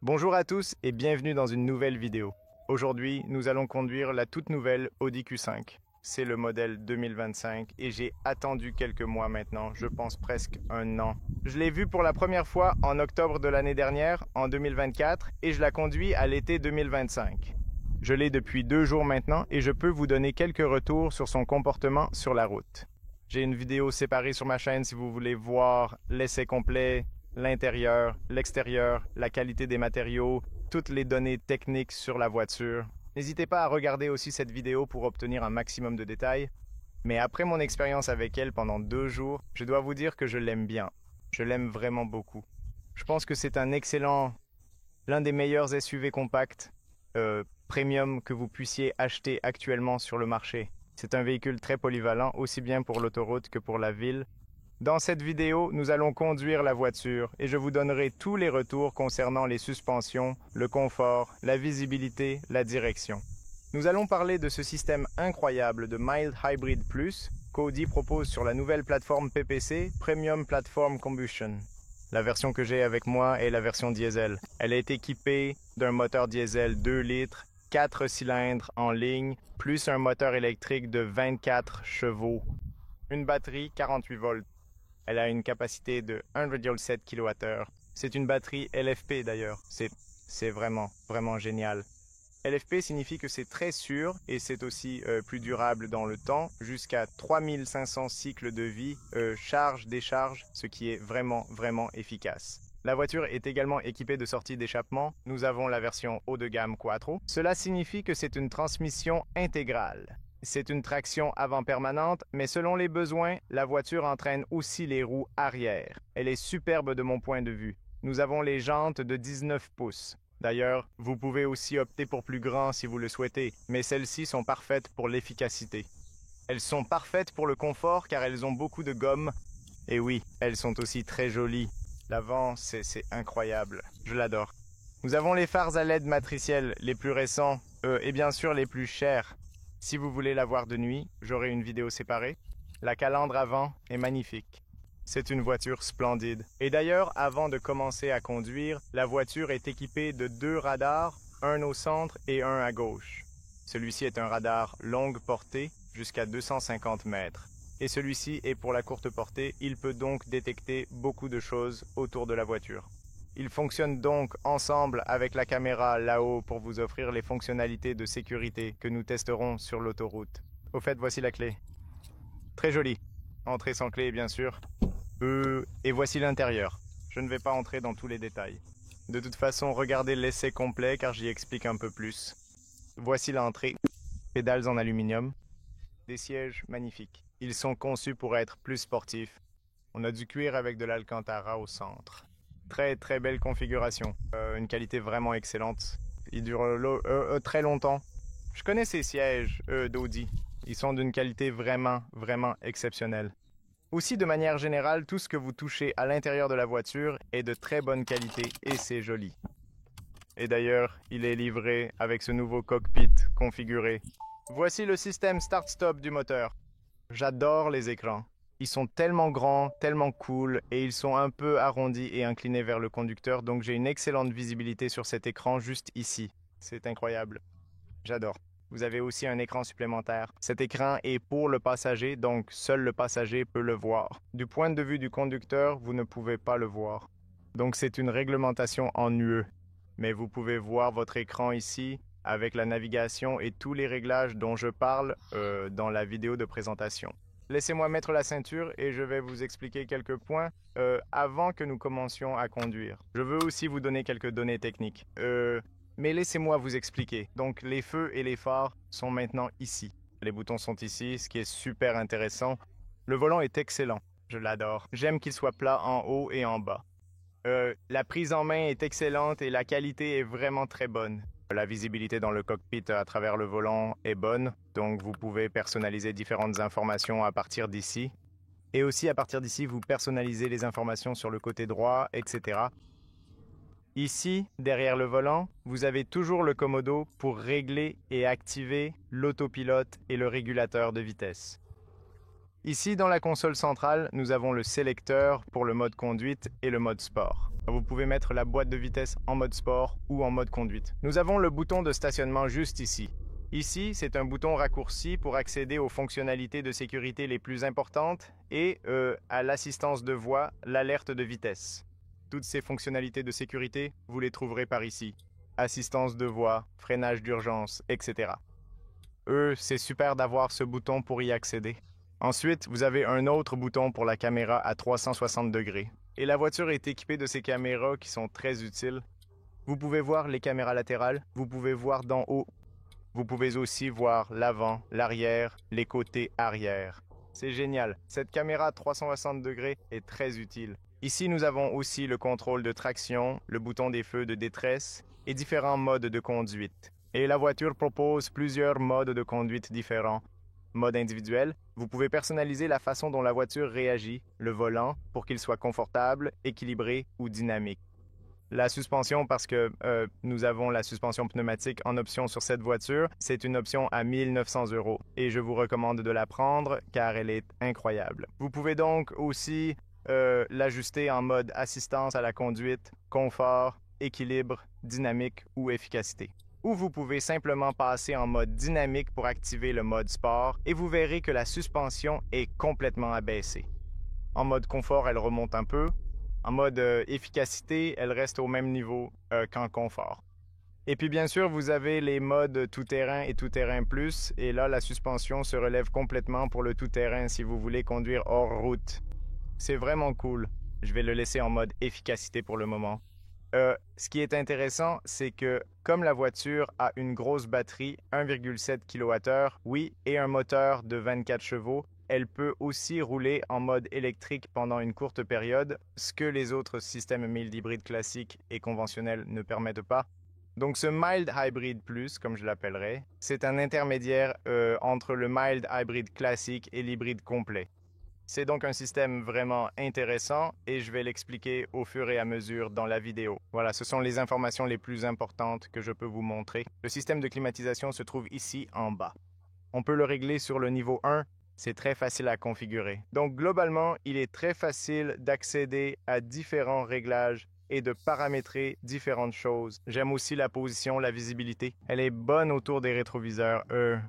Bonjour à tous et bienvenue dans une nouvelle vidéo. Aujourd'hui, nous allons conduire la toute nouvelle Audi Q5. C'est le modèle 2025 et j'ai attendu quelques mois maintenant, je pense presque un an. Je l'ai vu pour la première fois en octobre de l'année dernière, en 2024, et je la conduis à l'été 2025. Je l'ai depuis 2 jours maintenant et je peux vous donner quelques retours sur son comportement sur la route. J'ai une vidéo séparée sur ma chaîne si vous voulez voir l'essai complet, l'intérieur, l'extérieur, la qualité des matériaux, toutes les données techniques sur la voiture. N'hésitez pas à regarder aussi cette vidéo pour obtenir un maximum de détails. Mais après mon expérience avec elle pendant 2 jours, je dois vous dire que je l'aime bien. Je l'aime vraiment beaucoup. Je pense que c'est l'un des meilleurs SUV compacts premium que vous puissiez acheter actuellement sur le marché. C'est un véhicule très polyvalent, aussi bien pour l'autoroute que pour la ville. Dans cette vidéo, nous allons conduire la voiture et je vous donnerai tous les retours concernant les suspensions, le confort, la visibilité, la direction. Nous allons parler de ce système incroyable de Mild Hybrid Plus qu'Audi propose sur la nouvelle plateforme PPC, Premium Platform Combustion. La version que j'ai avec moi est la version diesel. Elle est équipée d'un moteur diesel 2 litres, 4 cylindres en ligne, plus un moteur électrique de 24 chevaux. Une batterie 48 volts. Elle a une capacité de 1,7 kWh. C'est une batterie LFP d'ailleurs. C'est vraiment génial. LFP signifie que c'est très sûr et c'est aussi plus durable dans le temps, jusqu'à 3500 cycles de vie, charge-décharge, ce qui est vraiment efficace. La voiture est également équipée de sorties d'échappement. Nous avons la version haut de gamme Quattro. Cela signifie que c'est une transmission intégrale. C'est une traction avant permanente, mais selon les besoins, la voiture entraîne aussi les roues arrière. Elle est superbe de mon point de vue. Nous avons les jantes de 19 pouces. D'ailleurs, vous pouvez aussi opter pour plus grand si vous le souhaitez, mais celles-ci sont parfaites pour l'efficacité. Elles sont parfaites pour le confort car elles ont beaucoup de gomme. Et oui, elles sont aussi très jolies. L'avant, c'est incroyable. Je l'adore. Nous avons les phares à LED matriciels, les plus récents, et bien sûr les plus chers. Si vous voulez la voir de nuit, j'aurai une vidéo séparée. La calandre avant est magnifique. C'est une voiture splendide. Et d'ailleurs, avant de commencer à conduire, la voiture est équipée de 2 radars, un au centre et un à gauche. Celui-ci est un radar longue portée, jusqu'à 250 mètres. Et celui-ci est pour la courte portée, il peut donc détecter beaucoup de choses autour de la voiture. Ils fonctionnent donc ensemble avec la caméra là-haut pour vous offrir les fonctionnalités de sécurité que nous testerons sur l'autoroute. Au fait, voici la clé. Très jolie. Entrée sans clé, bien sûr. Et voici l'intérieur. Je ne vais pas entrer dans tous les détails. De toute façon, regardez l'essai complet car j'y explique un peu plus. Voici l'entrée. Pédales en aluminium. Des sièges magnifiques. Ils sont conçus pour être plus sportifs. On a du cuir avec de l'alcantara au centre. Très belle configuration. Une qualité vraiment excellente. Ils durent très longtemps. Je connais ces sièges d'Audi. Ils sont d'une qualité vraiment exceptionnelle. Aussi, de manière générale, tout ce que vous touchez à l'intérieur de la voiture est de très bonne qualité et c'est joli. Et d'ailleurs, il est livré avec ce nouveau cockpit configuré. Voici le système start-stop du moteur. J'adore les écrans. Ils sont tellement grands, tellement cool, et ils sont un peu arrondis et inclinés vers le conducteur, donc j'ai une excellente visibilité sur cet écran juste ici. C'est incroyable. J'adore. Vous avez aussi un écran supplémentaire. Cet écran est pour le passager, donc seul le passager peut le voir. Du point de vue du conducteur, vous ne pouvez pas le voir. Donc c'est une réglementation en UE. Mais vous pouvez voir votre écran ici, avec la navigation et tous les réglages dont je parle dans la vidéo de présentation. Laissez-moi mettre la ceinture et je vais vous expliquer quelques points avant que nous commencions à conduire. Je veux aussi vous donner quelques données techniques. Mais laissez-moi vous expliquer. Donc les feux et les phares sont maintenant ici. Les boutons sont ici, ce qui est super intéressant. Le volant est excellent. Je l'adore. J'aime qu'il soit plat en haut et en bas. La prise en main est excellente et la qualité est vraiment très bonne. La visibilité dans le cockpit à travers le volant est bonne, donc vous pouvez personnaliser différentes informations à partir d'ici. Et aussi à partir d'ici, vous personnalisez les informations sur le côté droit, etc. Ici, derrière le volant, vous avez toujours le commodo pour régler et activer l'autopilote et le régulateur de vitesse. Ici, dans la console centrale, nous avons le sélecteur pour le mode conduite et le mode sport. Vous pouvez mettre la boîte de vitesse en mode sport ou en mode conduite. Nous avons le bouton de stationnement juste ici. Ici, c'est un bouton raccourci pour accéder aux fonctionnalités de sécurité les plus importantes et à l'assistance de voie, l'alerte de vitesse. Toutes ces fonctionnalités de sécurité, vous les trouverez par ici. Assistance de voie, freinage d'urgence, etc. C'est super d'avoir ce bouton pour y accéder. Ensuite, vous avez un autre bouton pour la caméra à 360 degrés. Et la voiture est équipée de ces caméras qui sont très utiles. Vous pouvez voir les caméras latérales, vous pouvez voir d'en haut. Vous pouvez aussi voir l'avant, l'arrière, les côtés arrière. C'est génial. Cette caméra à 360 degrés est très utile. Ici, nous avons aussi le contrôle de traction, le bouton des feux de détresse et différents modes de conduite. Et la voiture propose plusieurs modes de conduite différents. Mode individuel, vous pouvez personnaliser la façon dont la voiture réagit, le volant, pour qu'il soit confortable, équilibré ou dynamique. La suspension, parce que nous avons la suspension pneumatique en option sur cette voiture, c'est une option à 1 900 € et je vous recommande de la prendre car elle est incroyable. Vous pouvez donc aussi l'ajuster en mode assistance à la conduite, confort, équilibre, dynamique ou efficacité. Ou vous pouvez simplement passer en mode dynamique pour activer le mode sport et vous verrez que la suspension est complètement abaissée. En mode confort, elle remonte un peu. En mode efficacité, elle reste au même niveau qu'en confort. Et puis bien sûr, vous avez les modes tout-terrain et tout-terrain plus. Et là, la suspension se relève complètement pour le tout-terrain si vous voulez conduire hors route. C'est vraiment cool. Je vais le laisser en mode efficacité pour le moment. Ce qui est intéressant, c'est que comme la voiture a une grosse batterie, 1,7 kWh, oui, et un moteur de 24 chevaux, elle peut aussi rouler en mode électrique pendant une courte période, ce que les autres systèmes mild hybrides classiques et conventionnels ne permettent pas. Donc ce Mild Hybrid Plus, comme je l'appellerais, c'est un intermédiaire entre le Mild Hybrid classique et l'hybride complet. C'est donc un système vraiment intéressant et je vais l'expliquer au fur et à mesure dans la vidéo. Voilà, ce sont les informations les plus importantes que je peux vous montrer. Le système de climatisation se trouve ici en bas. On peut le régler sur le niveau 1, c'est très facile à configurer. Donc globalement, il est très facile d'accéder à différents réglages et de paramétrer différentes choses. J'aime aussi la position, la visibilité. Elle est bonne autour des rétroviseurs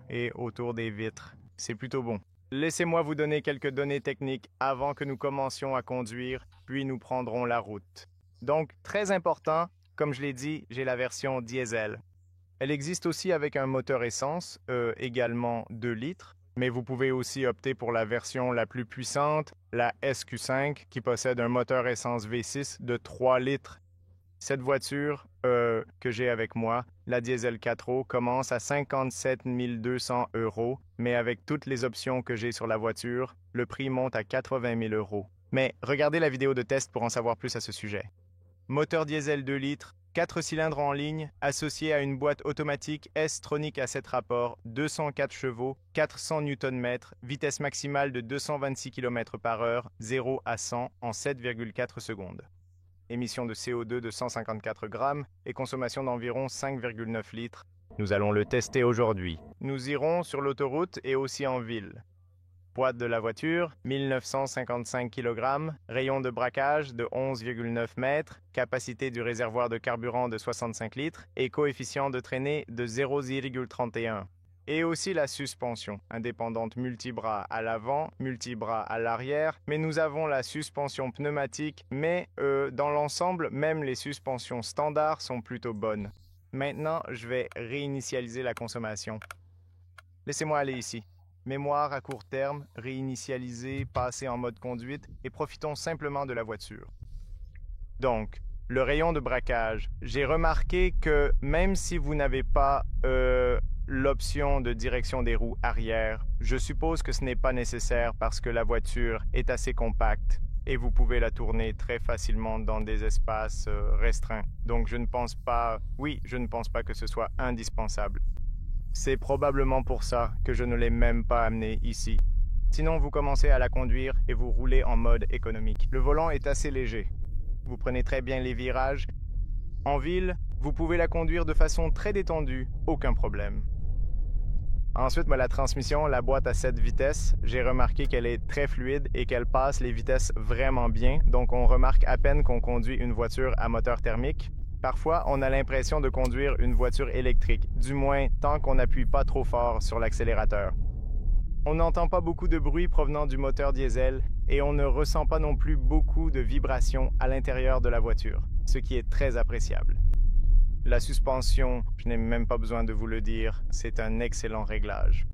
et autour des vitres. C'est plutôt bon. Laissez-moi vous donner quelques données techniques avant que nous commencions à conduire, puis nous prendrons la route. Donc, très important, comme je l'ai dit, j'ai la version diesel. Elle existe aussi avec un moteur essence, également 2 litres, mais vous pouvez aussi opter pour la version la plus puissante, la SQ5, qui possède un moteur essence V6 de 3 litres. Cette voiture que j'ai avec moi, la Diesel 4 commence à 57 200 €, mais avec toutes les options que j'ai sur la voiture, le prix monte à 80 000 €. Mais regardez la vidéo de test pour en savoir plus à ce sujet. Moteur diesel 2 litres, 4 cylindres en ligne, associé à une boîte automatique S-Tronic à 7 rapports, 204 chevaux, 400 Nm, vitesse maximale de 226 km/h, 0 à 100 en 7,4 secondes. Émission de CO2 de 154 grammes et consommation d'environ 5,9 litres. Nous allons le tester aujourd'hui. Nous irons sur l'autoroute et aussi en ville. Poids de la voiture, 1955 kg, rayon de braquage de 11,9 mètres, capacité du réservoir de carburant de 65 litres et coefficient de traînée de 0,31. Et aussi la suspension, indépendante multibras à l'avant, multibras à l'arrière, mais nous avons la suspension pneumatique, mais dans l'ensemble, même les suspensions standards sont plutôt bonnes. Maintenant, je vais réinitialiser la consommation. Laissez-moi aller ici. Mémoire à court terme, réinitialiser, passer en mode conduite et profitons simplement de la voiture. Donc, le rayon de braquage. J'ai remarqué que même si vous n'avez pas l'option de direction des roues arrière, je suppose que ce n'est pas nécessaire parce que la voiture est assez compacte et vous pouvez la tourner très facilement dans des espaces restreints. Donc je ne pense pas que ce soit indispensable. C'est probablement pour ça que je ne l'ai même pas amené ici. Sinon, vous commencez à la conduire et vous roulez en mode économique. Le volant est assez léger. Vous prenez très bien les virages. En ville, vous pouvez la conduire de façon très détendue, aucun problème. Ensuite, la transmission, la boîte à 7 vitesses, j'ai remarqué qu'elle est très fluide et qu'elle passe les vitesses vraiment bien. Donc, on remarque à peine qu'on conduit une voiture à moteur thermique. Parfois, on a l'impression de conduire une voiture électrique, du moins tant qu'on n'appuie pas trop fort sur l'accélérateur. On n'entend pas beaucoup de bruit provenant du moteur diesel et on ne ressent pas non plus beaucoup de vibrations à l'intérieur de la voiture, ce qui est très appréciable. La suspension, je n'ai même pas besoin de vous le dire, c'est un excellent réglage.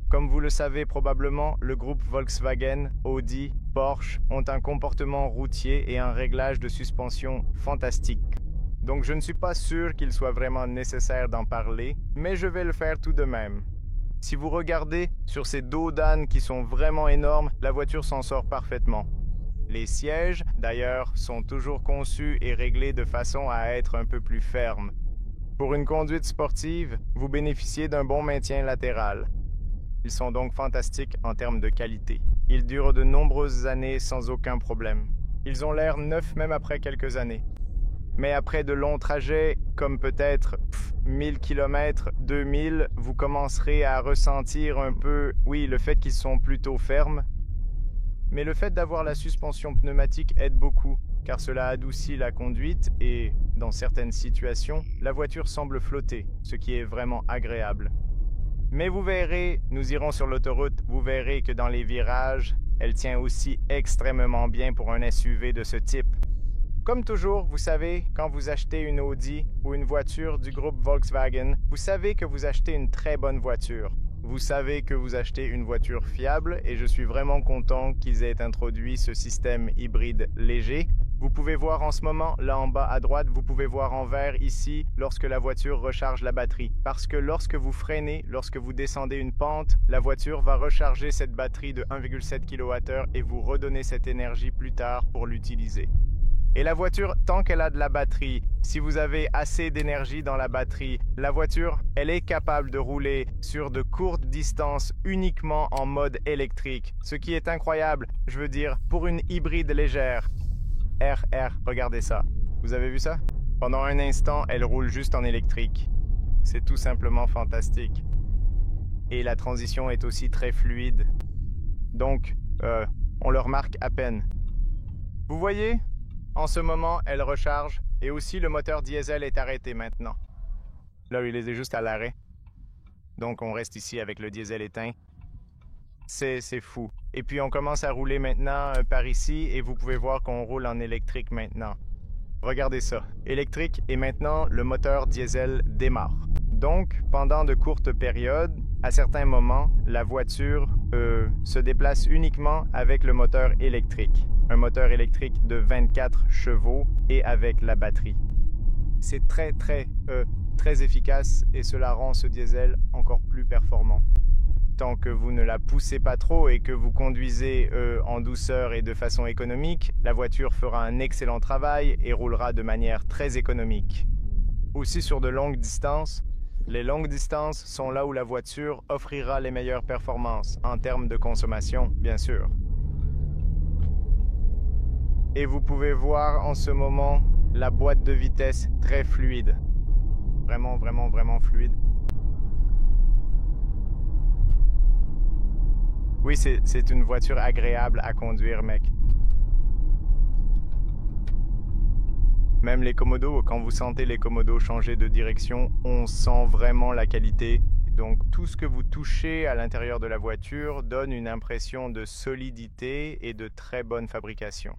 Comme vous le savez probablement, le groupe Volkswagen, Audi, Porsche ont un comportement routier et un réglage de suspension fantastique. Donc je ne suis pas sûr qu'il soit vraiment nécessaire d'en parler, mais je vais le faire tout de même. Si vous regardez sur ces dos d'âne qui sont vraiment énormes, la voiture s'en sort parfaitement. Les sièges, d'ailleurs, sont toujours conçus et réglés de façon à être un peu plus fermes. Pour une conduite sportive, vous bénéficiez d'un bon maintien latéral. Ils sont donc fantastiques en termes de qualité. Ils durent de nombreuses années sans aucun problème. Ils ont l'air neufs même après quelques années. Mais après de longs trajets, comme peut-être 1000 km, 2000, vous commencerez à ressentir un peu, oui, le fait qu'ils sont plutôt fermes. Mais le fait d'avoir la suspension pneumatique aide beaucoup, car cela adoucit la conduite et, dans certaines situations, la voiture semble flotter, ce qui est vraiment agréable. Mais vous verrez, nous irons sur l'autoroute, vous verrez que dans les virages, elle tient aussi extrêmement bien pour un SUV de ce type. Comme toujours, vous savez, quand vous achetez une Audi ou une voiture du groupe Volkswagen, vous savez que vous achetez une très bonne voiture. Vous savez que vous achetez une voiture fiable et je suis vraiment content qu'ils aient introduit ce système hybride léger. Vous pouvez voir en ce moment, là en bas à droite, vous pouvez voir en vert ici lorsque la voiture recharge la batterie. Parce que lorsque vous freinez, lorsque vous descendez une pente, la voiture va recharger cette batterie de 1,7 kWh et vous redonner cette énergie plus tard pour l'utiliser. Et la voiture, tant qu'elle a de la batterie, si vous avez assez d'énergie dans la batterie, la voiture, elle est capable de rouler sur de courtes distances uniquement en mode électrique. Ce qui est incroyable, je veux dire, pour une hybride légère. Regardez ça. Vous avez vu ça? Pendant un instant, elle roule juste en électrique. C'est tout simplement fantastique. Et la transition est aussi très fluide. Donc, on le remarque à peine. Vous voyez? En ce moment, elle recharge et aussi le moteur diesel est arrêté maintenant. Là, il est juste à l'arrêt. Donc, on reste ici avec le diesel éteint. C'est fou. Et puis, on commence à rouler maintenant par ici et vous pouvez voir qu'on roule en électrique maintenant. Regardez ça. Électrique et maintenant, le moteur diesel démarre. Donc, pendant de courtes périodes, à certains moments, la voiture se déplace uniquement avec le moteur électrique. Un moteur électrique de 24 chevaux et avec la batterie. C'est très efficace et cela rend ce diesel encore plus performant. Tant que vous ne la poussez pas trop et que vous conduisez en douceur et de façon économique, la voiture fera un excellent travail et roulera de manière très économique. Aussi sur de longues distances, les longues distances sont là où la voiture offrira les meilleures performances, en termes de consommation, bien sûr. Et vous pouvez voir en ce moment la boîte de vitesse très fluide. Vraiment fluide. Oui, c'est une voiture agréable à conduire, mec. Même les commodos, quand vous sentez les commodos changer de direction, on sent vraiment la qualité. Donc tout ce que vous touchez à l'intérieur de la voiture donne une impression de solidité et de très bonne fabrication.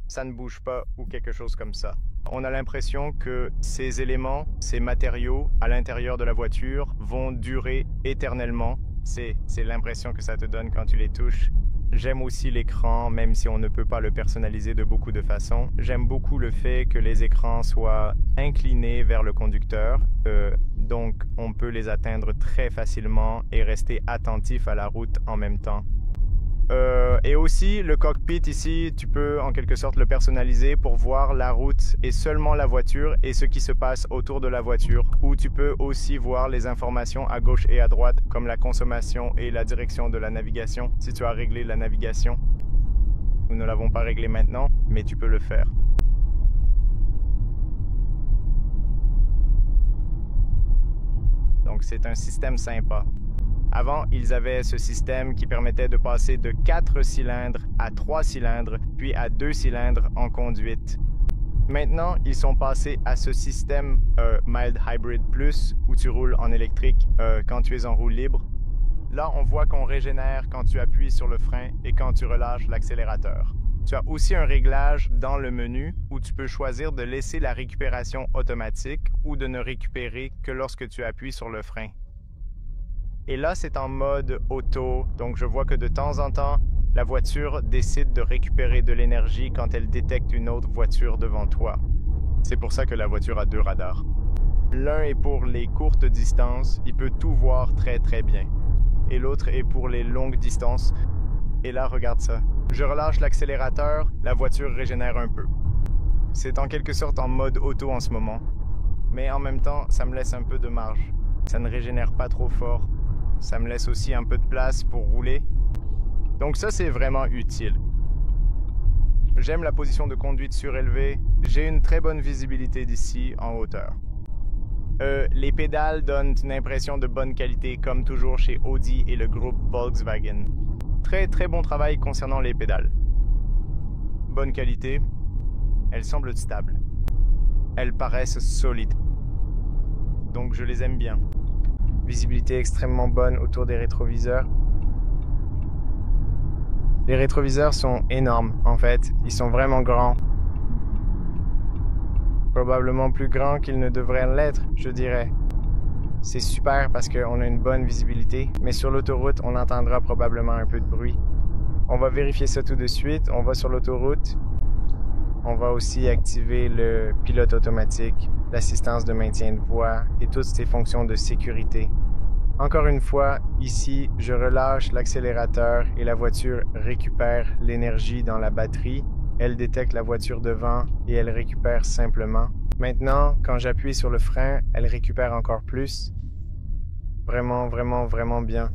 Ça ne bouge pas ou quelque chose comme ça. On a l'impression que ces éléments, ces matériaux à l'intérieur de la voiture vont durer éternellement. C'est l'impression que ça te donne quand tu les touches. J'aime aussi l'écran, même si on ne peut pas le personnaliser de beaucoup de façons. J'aime beaucoup le fait que les écrans soient inclinés vers le conducteur. Donc, on peut les atteindre très facilement et rester attentif à la route en même temps. Et aussi, le cockpit ici, tu peux en quelque sorte le personnaliser pour voir la route et seulement la voiture et ce qui se passe autour de la voiture. Ou tu peux aussi voir les informations à gauche et à droite, comme la consommation et la direction de la navigation, si tu as réglé la navigation. Nous ne l'avons pas réglé maintenant, mais tu peux le faire. Donc c'est un système sympa. Avant, ils avaient ce système qui permettait de passer de 4 cylindres à 3 cylindres, puis à 2 cylindres en conduite. Maintenant, ils sont passés à ce système Mild Hybrid Plus, où tu roules en électrique quand tu es en roue libre. Là, on voit qu'on régénère quand tu appuies sur le frein et quand tu relâches l'accélérateur. Tu as aussi un réglage dans le menu où tu peux choisir de laisser la récupération automatique ou de ne récupérer que lorsque tu appuies sur le frein. Et là, c'est en mode auto, donc je vois que de temps en temps, la voiture décide de récupérer de l'énergie quand elle détecte une autre voiture devant toi. C'est pour ça que la voiture a 2 radars. L'un est pour les courtes distances, il peut tout voir très très bien. Et l'autre est pour les longues distances. Et là, regarde ça. Je relâche l'accélérateur, la voiture régénère un peu. C'est en quelque sorte en mode auto en ce moment. Mais en même temps, ça me laisse un peu de marge. Ça ne régénère pas trop fort. Ça me laisse aussi un peu de place pour rouler. Donc ça, c'est vraiment utile. J'aime la position de conduite surélevée. J'ai une très bonne visibilité d'ici en hauteur. Les pédales donnent une impression de bonne qualité, comme toujours chez Audi et le groupe Volkswagen. Très très bon travail concernant les pédales. Bonne qualité. Elles semblent stables. Elles paraissent solides. Donc je les aime bien. Visibilité extrêmement bonne autour des rétroviseurs. Les rétroviseurs sont énormes, en fait. Ils sont vraiment grands. Probablement plus grands qu'ils ne devraient l'être, je dirais. C'est super parce qu'on a une bonne visibilité, mais sur l'autoroute, on entendra probablement un peu de bruit. On va vérifier ça tout de suite. On va sur l'autoroute. On va aussi activer le pilote automatique, l'assistance de maintien de voie et toutes ces fonctions de sécurité. Encore une fois, ici, je relâche l'accélérateur et la voiture récupère l'énergie dans la batterie. Elle détecte la voiture devant et elle récupère simplement. Maintenant, quand j'appuie sur le frein, elle récupère encore plus. Vraiment, vraiment, vraiment bien.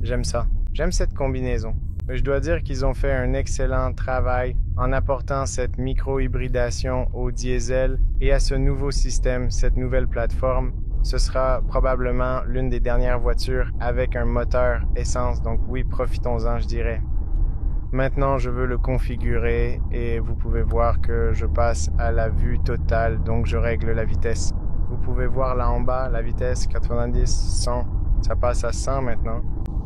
J'aime ça. J'aime cette combinaison. Je dois dire qu'ils ont fait un excellent travail en apportant cette micro-hybridation au diesel et à ce nouveau système, cette nouvelle plateforme. Ce sera probablement l'une des dernières voitures avec un moteur essence, donc oui, profitons-en, je dirais. Maintenant, je veux le configurer et vous pouvez voir que je passe à la vue totale, donc je règle la vitesse. Vous pouvez voir là en bas la vitesse 90, 100, ça passe à 100 maintenant.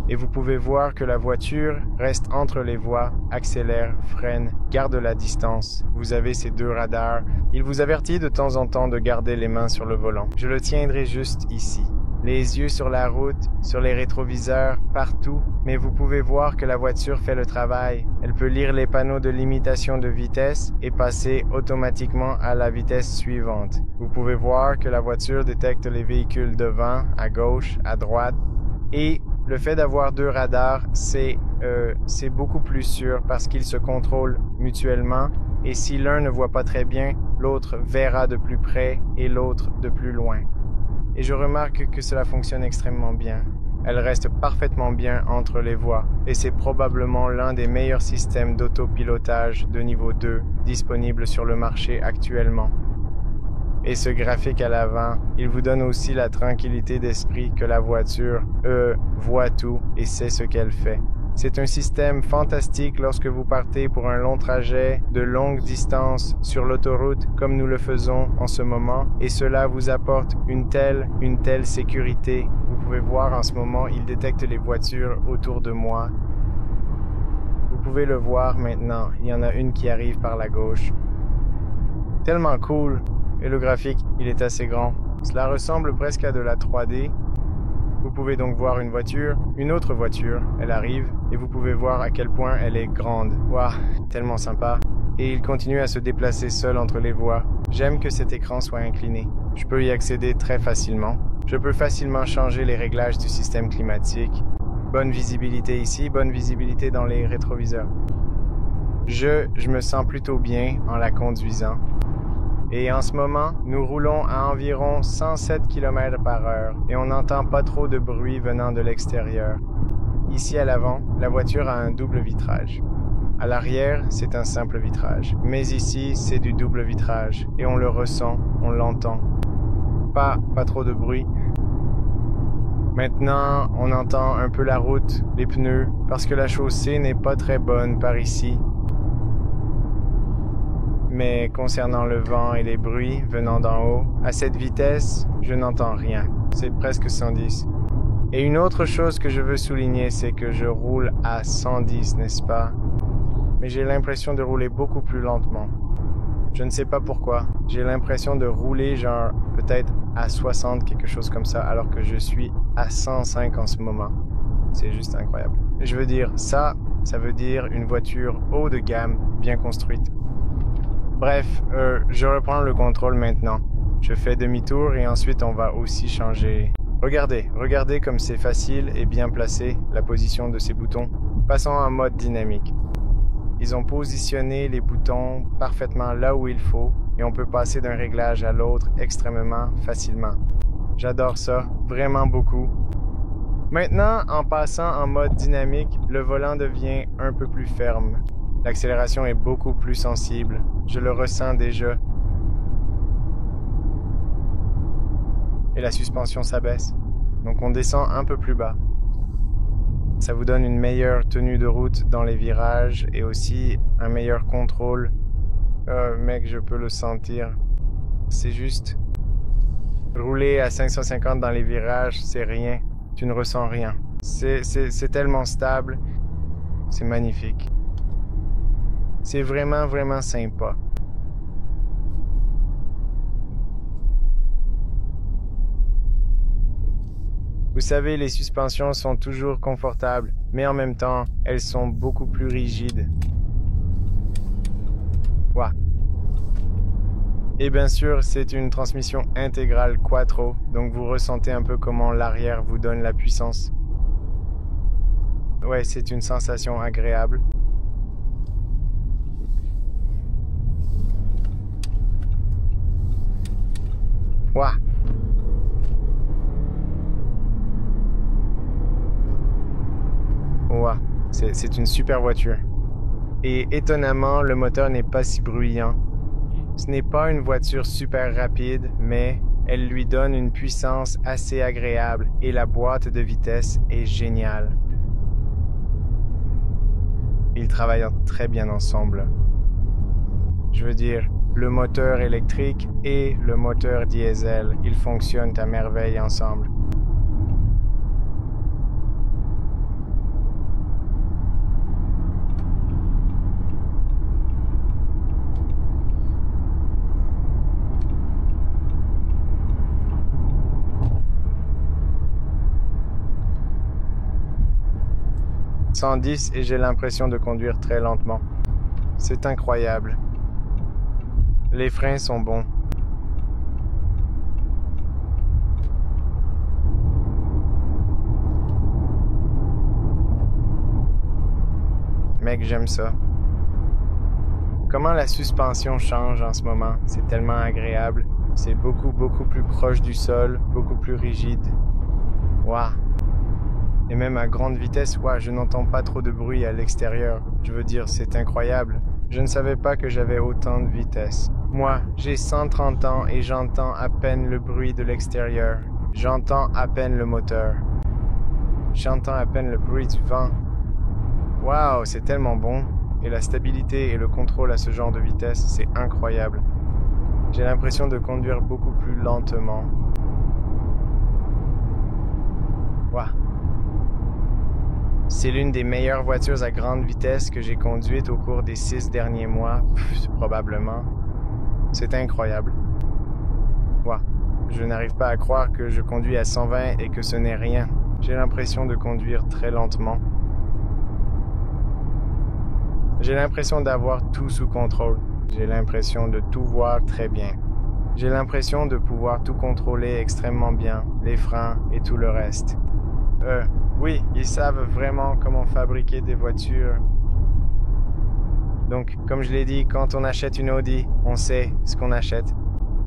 Et vous pouvez voir que la voiture reste entre les voies, accélère, freine, garde la distance. Vous avez ces 2 radars. Il vous avertit de temps en temps de garder les mains sur le volant. Je le tiendrai juste ici. Les yeux sur la route, sur les rétroviseurs, partout. Mais vous pouvez voir que la voiture fait le travail. Elle peut lire les panneaux de limitation de vitesse et passer automatiquement à la vitesse suivante. Vous pouvez voir que la voiture détecte les véhicules devant, à gauche, à droite. Et le fait d'avoir 2 radars, c'est beaucoup plus sûr parce qu'ils se contrôlent mutuellement et si l'un ne voit pas très bien, l'autre verra de plus près et l'autre de plus loin. Et je remarque que cela fonctionne extrêmement bien. Elle reste parfaitement bien entre les voies et c'est probablement l'un des meilleurs systèmes d'autopilotage de niveau 2 disponibles sur le marché actuellement. Et ce graphique à l'avant, il vous donne aussi la tranquillité d'esprit que la voiture, voit tout et sait ce qu'elle fait. C'est un système fantastique lorsque vous partez pour un long trajet de longue distance sur l'autoroute comme nous le faisons en ce moment et cela vous apporte une telle sécurité. Vous pouvez voir en ce moment, il détecte les voitures autour de moi. Vous pouvez le voir maintenant, il y en a une qui arrive par la gauche. Tellement cool! Et le graphique, il est assez grand. Cela ressemble presque à de la 3D. Vous pouvez donc voir une autre voiture, elle arrive, et vous pouvez voir à quel point elle est grande. Waouh, tellement sympa. Et il continue à se déplacer seul entre les voies. J'aime que cet écran soit incliné. Je peux y accéder très facilement. Je peux facilement changer les réglages du système climatique. Bonne visibilité ici, bonne visibilité dans les rétroviseurs. Je me sens plutôt bien en la conduisant. Et en ce moment, nous roulons à environ 107 km/h et on n'entend pas trop de bruit venant de l'extérieur. Ici à l'avant, la voiture a un double vitrage. À l'arrière, c'est un simple vitrage. Mais ici, c'est du double vitrage et on le ressent, on l'entend. Pas trop de bruit. Maintenant, on entend un peu la route, les pneus, parce que la chaussée n'est pas très bonne par ici. Mais concernant le vent et les bruits venant d'en haut, à cette vitesse, je n'entends rien. C'est presque 110. Et une autre chose que je veux souligner, c'est que je roule à 110, n'est-ce pas? Mais j'ai l'impression de rouler beaucoup plus lentement. Je ne sais pas pourquoi. J'ai l'impression de rouler genre peut-être à 60, quelque chose comme ça, alors que je suis à 105 en ce moment. C'est juste incroyable. Je veux dire, ça veut dire une voiture haut de gamme, bien construite. Bref, je reprends le contrôle maintenant. Je fais demi-tour et ensuite on va aussi changer. Regardez comme c'est facile et bien placé, la position de ces boutons. Passons en mode dynamique. Ils ont positionné les boutons parfaitement là où il faut et on peut passer d'un réglage à l'autre extrêmement facilement. J'adore ça, vraiment beaucoup. Maintenant, en passant en mode dynamique, le volant devient un peu plus ferme. L'accélération est beaucoup plus sensible. Je le ressens déjà. Et la suspension s'abaisse. Donc on descend un peu plus bas. Ça vous donne une meilleure tenue de route dans les virages et aussi un meilleur contrôle. Mec, je peux le sentir. C'est juste... Rouler à 550 dans les virages, c'est rien. Tu ne ressens rien. C'est tellement stable. C'est magnifique. C'est vraiment, vraiment sympa. Vous savez, les suspensions sont toujours confortables, mais en même temps, elles sont beaucoup plus rigides. Wow. Et bien sûr, c'est une transmission intégrale Quattro, donc vous ressentez un peu comment l'arrière vous donne la puissance. Ouais, c'est une sensation agréable. Wow. Wow. C'est une super voiture. Et étonnamment, le moteur n'est pas si bruyant. Ce n'est pas une voiture super rapide, mais elle lui donne une puissance assez agréable et la boîte de vitesse est géniale. Ils travaillent très bien ensemble. Je veux dire, le moteur électrique et le moteur diesel, ils fonctionnent à merveille ensemble. « 110 et j'ai l'impression de conduire très lentement. C'est incroyable. Les freins sont bons. Mec, j'aime ça. Comment la suspension change en ce moment, c'est tellement agréable. C'est beaucoup plus proche du sol, beaucoup plus rigide. Waouh! Et même à grande vitesse, je n'entends pas trop de bruit à l'extérieur. Je veux dire, c'est incroyable. Je ne savais pas que j'avais autant de vitesse. Moi, j'ai 130 ans et j'entends à peine le bruit de l'extérieur. J'entends à peine le moteur. J'entends à peine le bruit du vent. Waouh, c'est tellement bon. Et la stabilité et le contrôle à ce genre de vitesse, c'est incroyable. J'ai l'impression de conduire beaucoup plus lentement. Waouh. C'est l'une des meilleures voitures à grande vitesse que j'ai conduites au cours des 6 derniers mois, probablement. C'est incroyable. Wow. Je n'arrive pas à croire que je conduis à 120 et que ce n'est rien. J'ai l'impression de conduire très lentement. J'ai l'impression d'avoir tout sous contrôle. J'ai l'impression de tout voir très bien. J'ai l'impression de pouvoir tout contrôler extrêmement bien, les freins et tout le reste. Oui, ils savent vraiment comment fabriquer des voitures. Donc, comme je l'ai dit, quand on achète une Audi, on sait ce qu'on achète.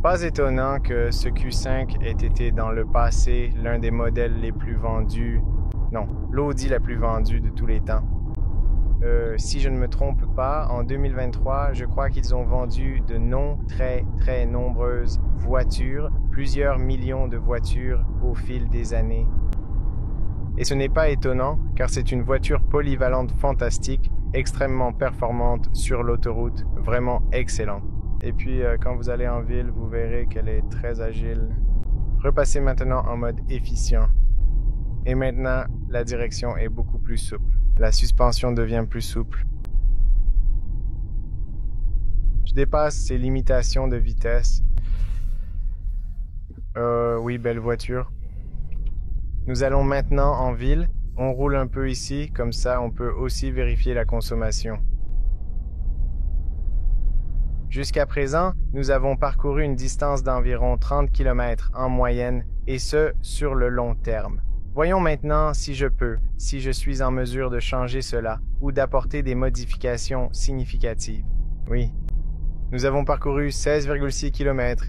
Pas étonnant que ce Q5 ait été dans le passé l'un des modèles les plus vendus. Non, l'Audi la plus vendue de tous les temps. Si je ne me trompe pas, en 2023, je crois qu'ils ont vendu de très nombreuses voitures, plusieurs millions de voitures au fil des années. Et ce n'est pas étonnant, car c'est une voiture polyvalente fantastique, extrêmement performante sur l'autoroute, vraiment excellente. Et puis, quand vous allez en ville, vous verrez qu'elle est très agile. Repassez maintenant en mode efficient. Et maintenant, la direction est beaucoup plus souple. La suspension devient plus souple. Je dépasse ces limitations de vitesse. Oui, belle voiture. Nous allons maintenant en ville. On roule un peu ici, comme ça on peut aussi vérifier la consommation. Jusqu'à présent, nous avons parcouru une distance d'environ 30 km en moyenne, et ce, sur le long terme. Voyons maintenant si je suis en mesure de changer cela ou d'apporter des modifications significatives. Oui. Nous avons parcouru 16,6 km.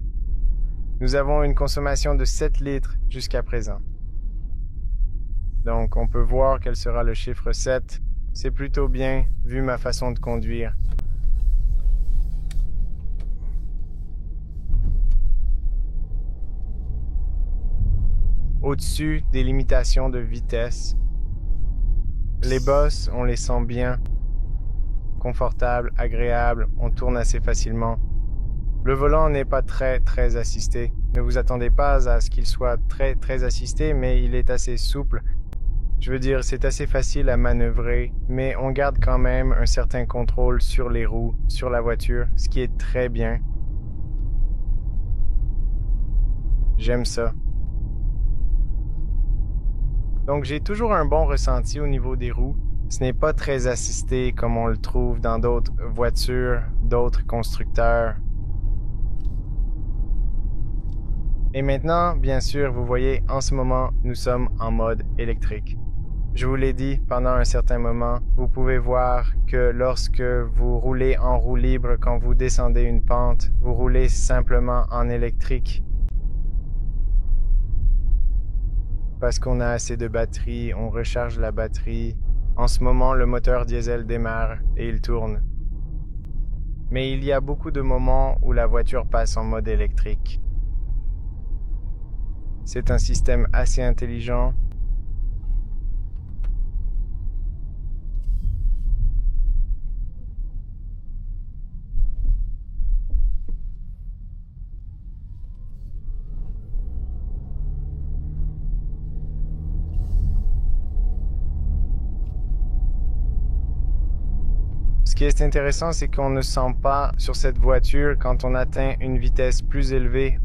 Nous avons une consommation de 7 litres jusqu'à présent. Donc, on peut voir quel sera le chiffre 7. C'est plutôt bien, vu ma façon de conduire. Au-dessus des limitations de vitesse. Les bosses, on les sent bien. Confortables, agréables, on tourne assez facilement. Le volant n'est pas très assisté. Ne vous attendez pas à ce qu'il soit très assisté, mais il est assez souple. Je veux dire, c'est assez facile à manœuvrer, mais on garde quand même un certain contrôle sur les roues, sur la voiture, ce qui est très bien. J'aime ça. Donc j'ai toujours un bon ressenti au niveau des roues. Ce n'est pas très assisté comme on le trouve dans d'autres voitures, d'autres constructeurs. Et maintenant, bien sûr, vous voyez, en ce moment, nous sommes en mode électrique. Je vous l'ai dit, pendant un certain moment, vous pouvez voir que lorsque vous roulez en roue libre, quand vous descendez une pente, vous roulez simplement en électrique. Parce qu'on a assez de batterie, on recharge la batterie. En ce moment, le moteur diesel démarre et il tourne. Mais il y a beaucoup de moments où la voiture passe en mode électrique. C'est un système assez intelligent. Ce qui est intéressant, c'est qu'on ne sent pas sur cette voiture, quand on atteint une vitesse plus élevée,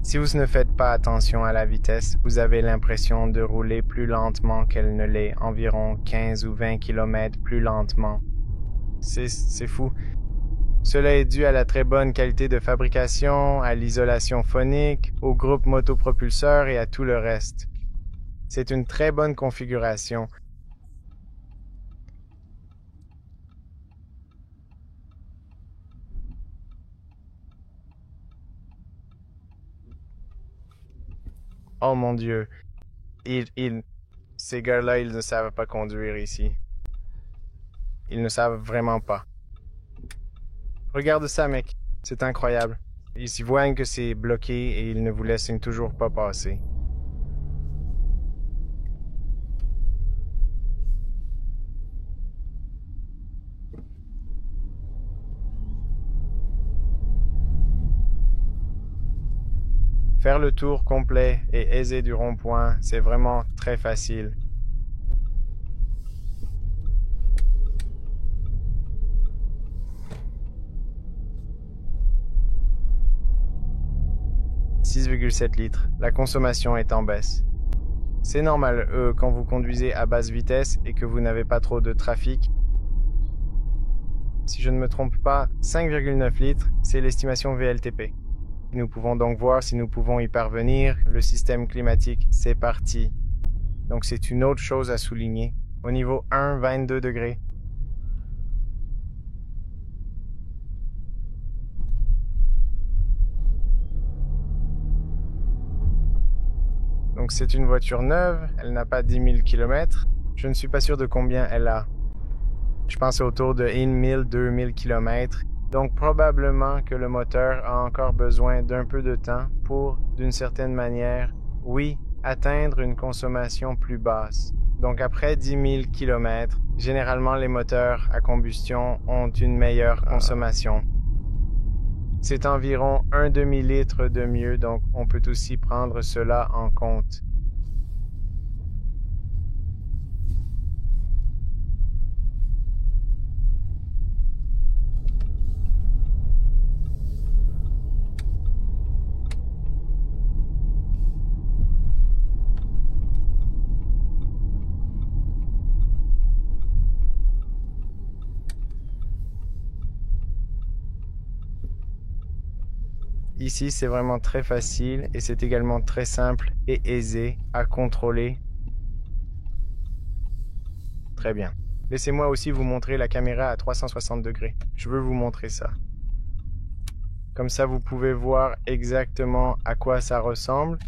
si vous ne faites pas attention à la vitesse, vous avez l'impression de rouler plus lentement qu'elle ne l'est, environ 15 ou 20 km plus lentement. C'est fou. Cela est dû à la très bonne qualité de fabrication, à l'isolation phonique, au groupe motopropulseur et à tout le reste. C'est une très bonne configuration. Oh mon Dieu, ces gars-là, ils ne savent pas conduire ici. Ils ne savent vraiment pas. Regarde ça, mec. C'est incroyable. Ils s'y voient que c'est bloqué et ils ne vous laissent toujours pas passer. Faire le tour complet et aisé du rond-point, c'est vraiment très facile. « 6,7 litres. La consommation est en baisse. C'est normal quand vous conduisez à basse vitesse et que vous n'avez pas trop de trafic. Si je ne me trompe pas, 5,9 litres, c'est l'estimation VLTP. Nous pouvons donc voir si nous pouvons y parvenir. Le système climatique, c'est parti. Donc c'est une autre chose à souligner. Au niveau 1, 22 degrés. Donc c'est une voiture neuve, elle n'a pas 10 000 km. Je ne suis pas sûr de combien elle a. Je pense autour de 1 000, 2 000 km. Donc probablement que le moteur a encore besoin d'un peu de temps pour, d'une certaine manière, oui, atteindre une consommation plus basse. Donc après 10 000 km, généralement les moteurs à combustion ont une meilleure consommation. C'est environ un demi-litre de mieux, donc on peut aussi prendre cela en compte. Ici, c'est vraiment très facile et c'est également très simple et aisé à contrôler. Très bien. Laissez-moi aussi vous montrer la caméra à 360 degrés. Je veux vous montrer ça. Comme ça, vous pouvez voir exactement à quoi ça ressemble.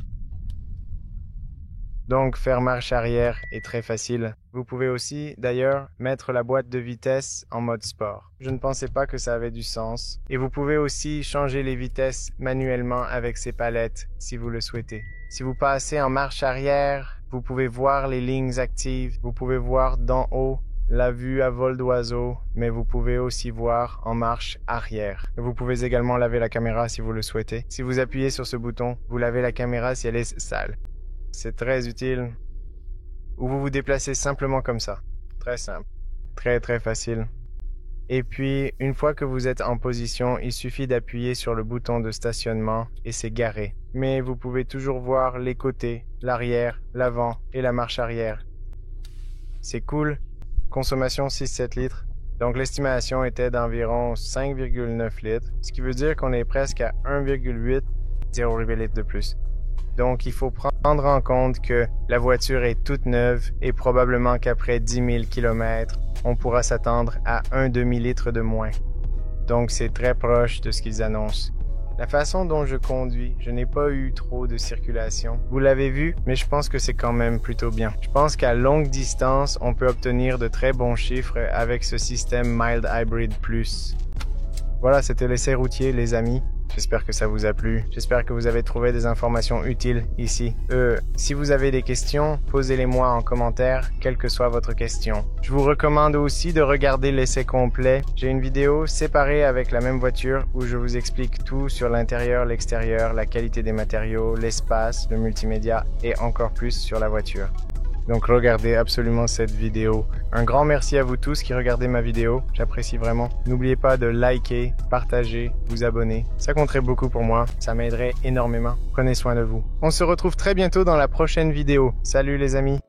Donc, faire marche arrière est très facile. Vous pouvez aussi, d'ailleurs, mettre la boîte de vitesse en mode sport. Je ne pensais pas que ça avait du sens. Et vous pouvez aussi changer les vitesses manuellement avec ces palettes, si vous le souhaitez. Si vous passez en marche arrière, vous pouvez voir les lignes actives. Vous pouvez voir d'en haut la vue à vol d'oiseau, mais vous pouvez aussi voir en marche arrière. Vous pouvez également laver la caméra si vous le souhaitez. Si vous appuyez sur ce bouton, vous lavez la caméra si elle est sale. C'est très utile. Ou vous vous déplacez simplement comme ça. Très simple. Très très facile. Et puis, une fois que vous êtes en position, il suffit d'appuyer sur le bouton de stationnement et c'est garé. Mais vous pouvez toujours voir les côtés, l'arrière, l'avant et la marche arrière. C'est cool. Consommation 6-7 litres. Donc l'estimation était d'environ 5,9 litres, ce qui veut dire qu'on est presque à 1,8 litres de plus. Donc, il faut prendre en compte que la voiture est toute neuve et probablement qu'après 10 000 km, on pourra s'attendre à un demi-litre de moins. Donc, c'est très proche de ce qu'ils annoncent. La façon dont je conduis, je n'ai pas eu trop de circulation. Vous l'avez vu, mais je pense que c'est quand même plutôt bien. Je pense qu'à longue distance, on peut obtenir de très bons chiffres avec ce système Mild Hybrid Plus. Voilà, c'était l'essai routier, les amis. J'espère que ça vous a plu. J'espère que vous avez trouvé des informations utiles ici. Si vous avez des questions, posez-les-moi en commentaire, quelle que soit votre question. Je vous recommande aussi de regarder l'essai complet. J'ai une vidéo séparée avec la même voiture où je vous explique tout sur l'intérieur, l'extérieur, la qualité des matériaux, l'espace, le multimédia et encore plus sur la voiture. Donc regardez absolument cette vidéo. Un grand merci à vous tous qui regardez ma vidéo, j'apprécie vraiment. N'oubliez pas de liker, partager, vous abonner. Ça compterait beaucoup pour moi, ça m'aiderait énormément. Prenez soin de vous. On se retrouve très bientôt dans la prochaine vidéo. Salut les amis!